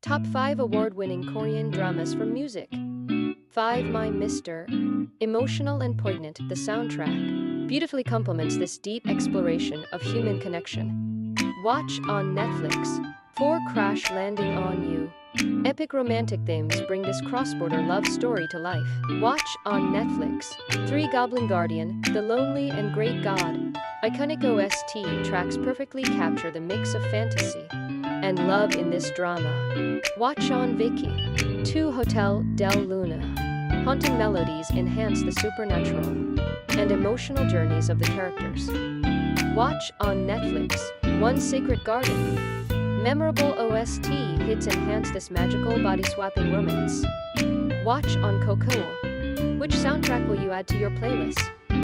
Top 5 award-winning Korean dramas for music. 5. My Mr. Emotional and poignant, the soundtrack beautifully complements this deep exploration of human connection. Watch on Netflix. 4. Crash Landing on You. Epic romantic themes bring this cross-border love story to life. Watch on Netflix. 3. Goblin Guardian, The Lonely and Great God. Iconic OST tracks perfectly capture the mix of fantasy and love in this drama. Watch on Viki. 2. Hotel del Luna. Haunting melodies enhance the supernatural and emotional journeys of the characters. Watch on Netflix. 1. Sacred Garden. Memorable OST hits enhance this magical body-swapping romance. Watch on Coco. Which soundtrack will you add to your playlist?